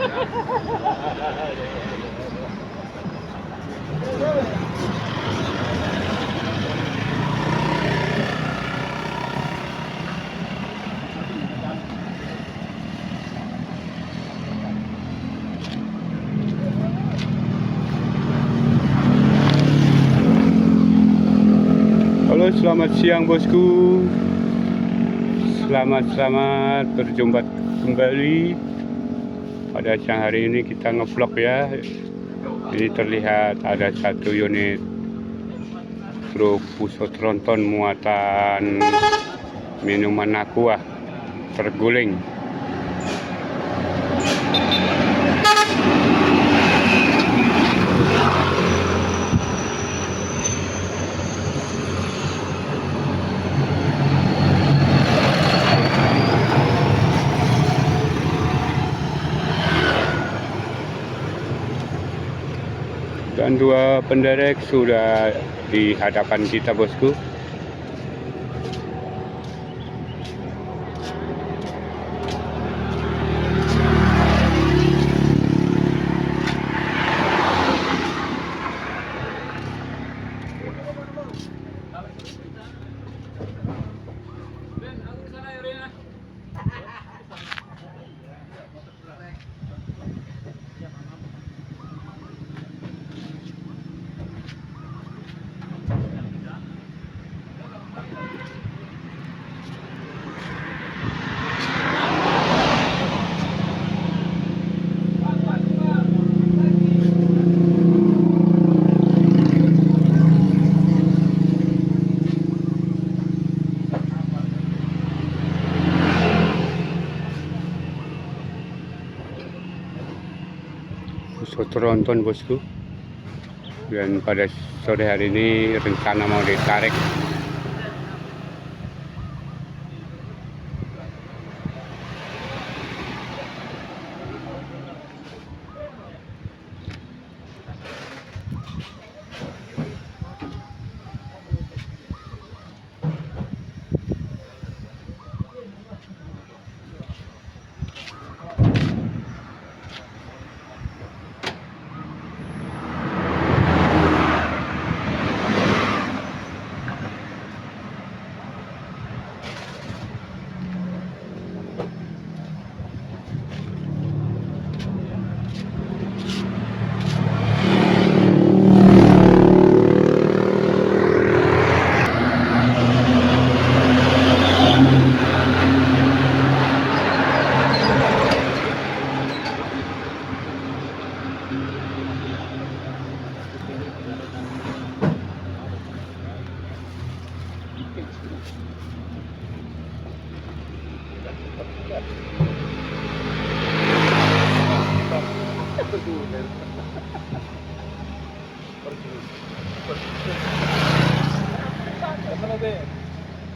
Halo, selamat siang bosku. Selamat berjumpa kembali. Pada siang hari ini kita ngevlog ya. Ini terlihat ada satu unit truk pusat tronton muatan minuman aqua terguling. Dan dua penderek sudah di hadapan kita bosku. Pusat tronton bosku. Dan pada sore hari ini rencana mau ditarik.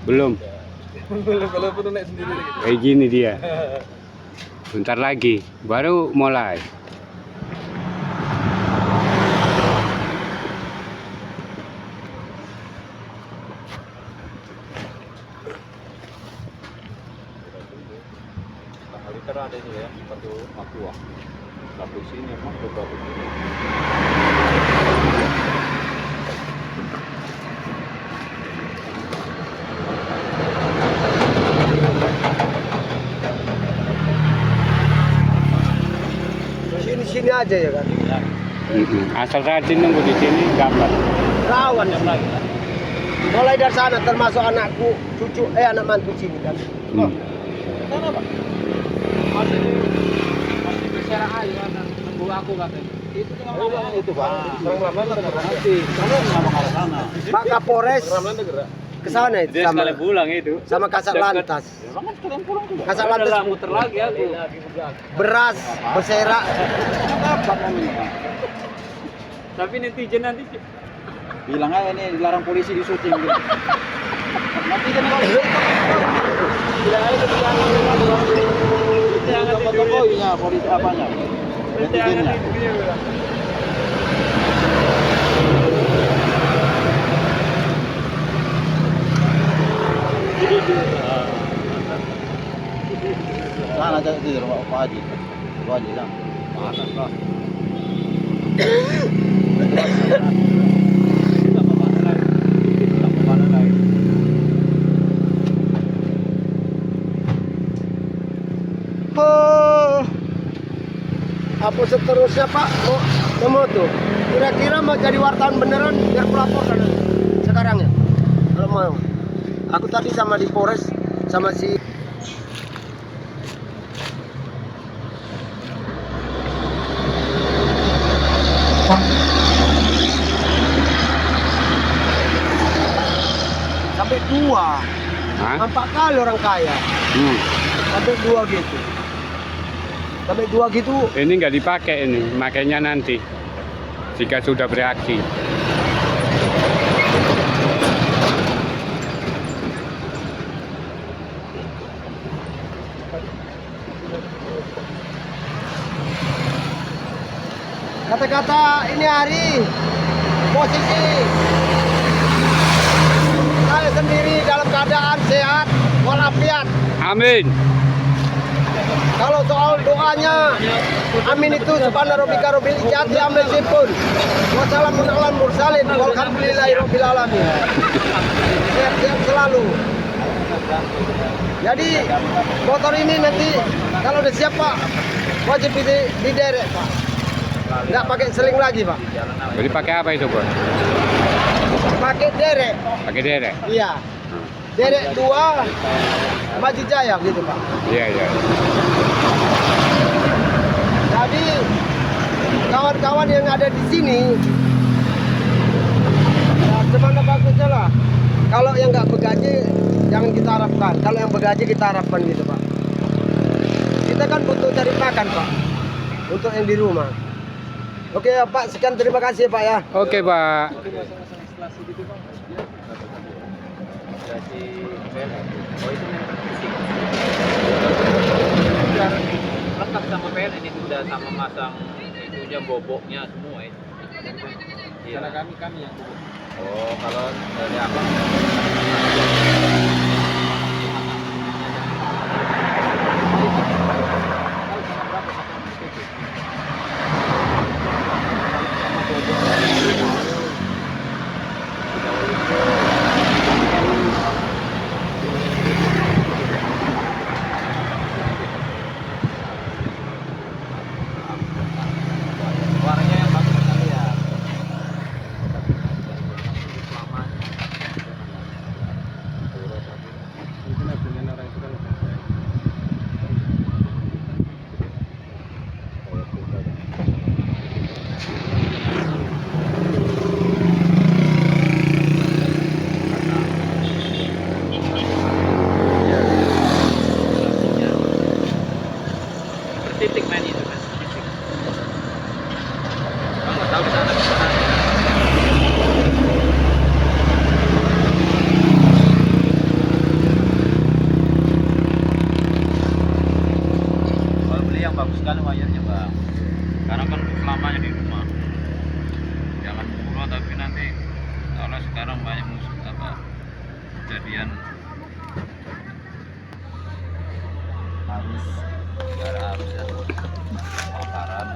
Belum naik sendiri. kayak gini dia. Bentar lagi baru mulai. Liter ada ini ya, satu aqua. Satu sini emang beberapa sini. Sini aja ya kan. Asal rajin nunggu di sini dapat. Rawan ya lagi. Mulai dari sana termasuk anakku, cucu, anak mantu sini kan. Sana Pak. Masih bicara aja nunggu aku katanya. Itu itu Pak. Ramlan nanti. Sana sama ke sana. Pak Kapolres ke sana itu Dia sama sekali pulang itu. sama Kasat Lantas. Jangan sekalian pulang juga. Kasat Lantas muter lagi aku. beras, berserak. Apa momennya? Tapi netizen nanti bilang aja ini dilarang polisi di syuting gitu. Nanti kan kalau bilang aja jangan tokoh-tokohnya polisi apanya? Netizennya. Sana aja di rumah Pak Haji. Gua aja lah. Panas lah. Oh, apa seterusnya Pak? Mau tuh? Kira-kira mau jadi wartawan beneran biar pelaporkan sekarang ya? Kalau mau. Aku tadi sama di Polres sama si sampai 2. Hah? 4 kali orang kaya. Sampai 2 gitu. Sampai 2 gitu. Ini nggak dipakai ini, makanya nanti jika sudah bereaksi. Kata-kata ini hari posisi saya sendiri dalam keadaan sehat walafiat. Amin. Kalau soal doanya, amin itu subhana rabbika rabbil izzati amma yasifun. Wassalamun ala mursalin walhamdulillahi rabbil alamin. Sehat-sehat selalu. Jadi motor ini nanti kalau udah siap Pak, wajib diderek Pak. Nggak pakai seling lagi Pak. Jadi pakai apa itu, Bos? Pakai derek. Pakai derek? Iya. Derek 2 maju jaya gitu Pak. Iya, iya. Jadi kawan-kawan yang ada di sini, ya, semangat bagusnya lah. Kalau yang nggak begaji jangan kita harapkan. Kalau yang begaji kita harapkan gitu Pak. Kita kan butuh cari makan Pak. Untuk yang di rumah. Oke ya Pak, sekian terima kasih Pak ya. Oke, Pak. Lengkap sama PN ini sudah sama masang itunya boboknya semua ya. Iya. Karena kami yang oh, kalau dari abang warnanya yang bagus sekali ya. Titik main itu kan. Titik. Kamu tahu di sana bisa. Kalau beli yang bagus sekali wayarnya Bang. Karena kan selamanya di rumah. Jangan murah tapi nanti kalau sekarang banyak musuh kejadian harus gara harus ya kebakaran.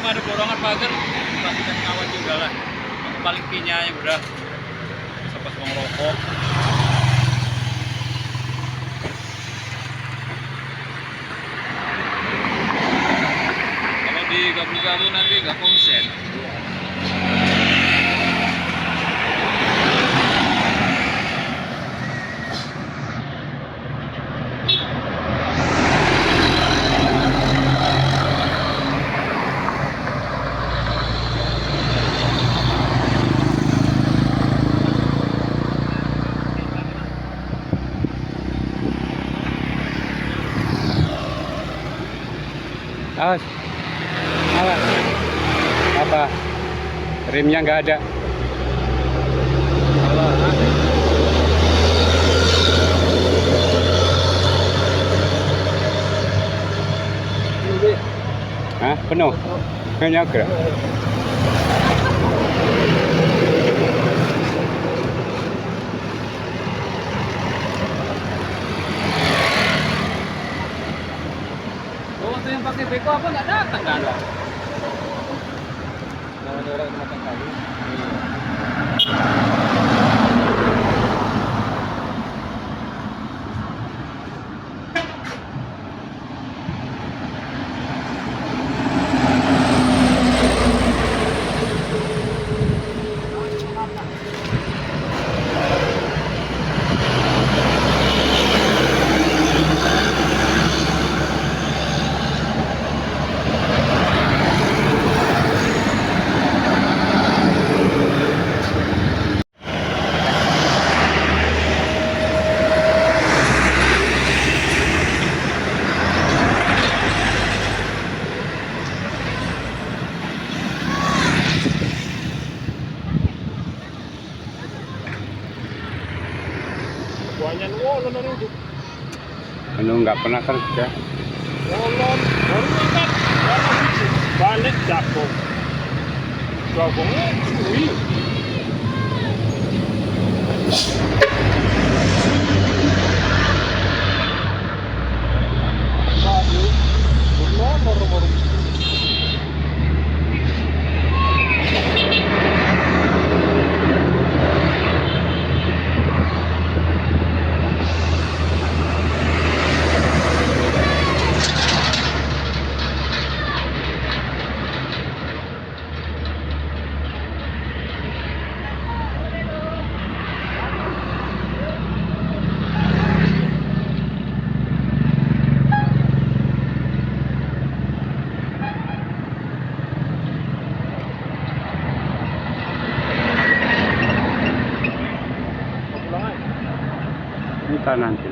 Sama ada borongan pagar, pastikan kawan juga lah. Paling pinya ya udah. Pas mau ngerokok. Kalau digabung-gabung nanti nggak konsen. Awas. Awas. Apa? Remnya nggak ada. Hah? Penuh? Nggak gerak. Waktu yang pakai beko apa nggak datang kan? Ada orang makan kali. Banyak wolon itu. Anu nggak pernah kerja. Wolon, baru kan balik Jagung. Jagungnya wih. Baru, baru. Kita nanti.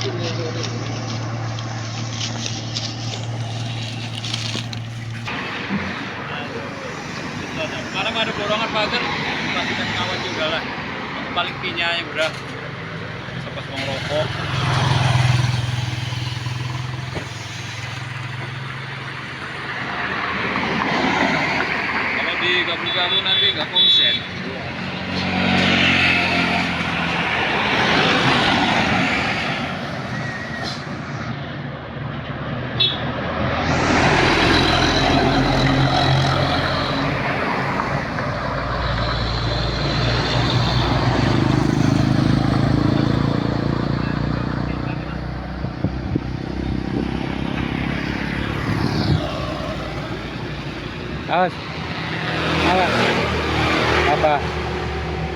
Sekarang ada borongan pagar, pastikan kawan juga lah. Paling pinya yang udah sepas ngerokok. Kalau digabung-gabung nanti nggak konsen. Awas. Awas. Apa?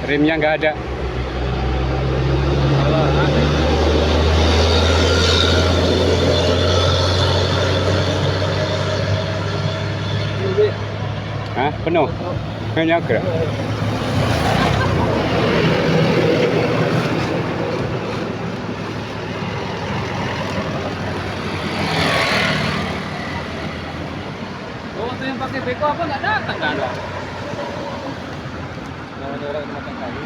Remnya nggak ada. Hah? Penuh? Hanya gerak. Waktu yang pakai beko apa nggak datang kan? Ada orang yang makan kayu.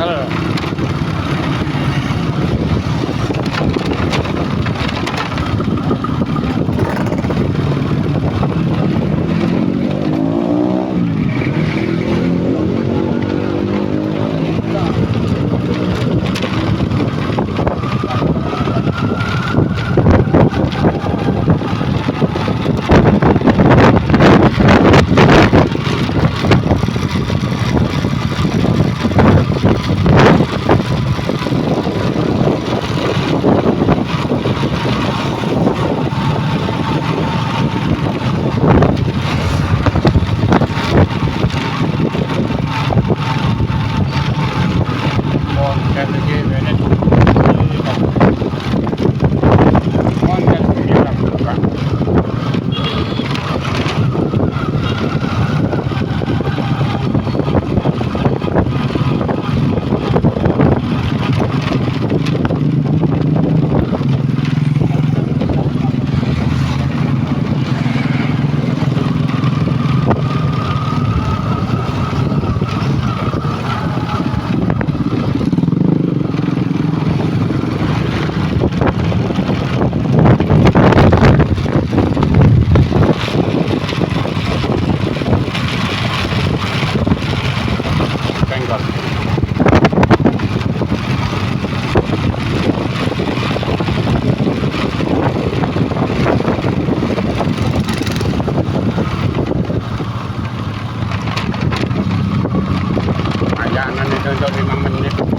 Tackle. Perjalanan itu untuk 5 menit.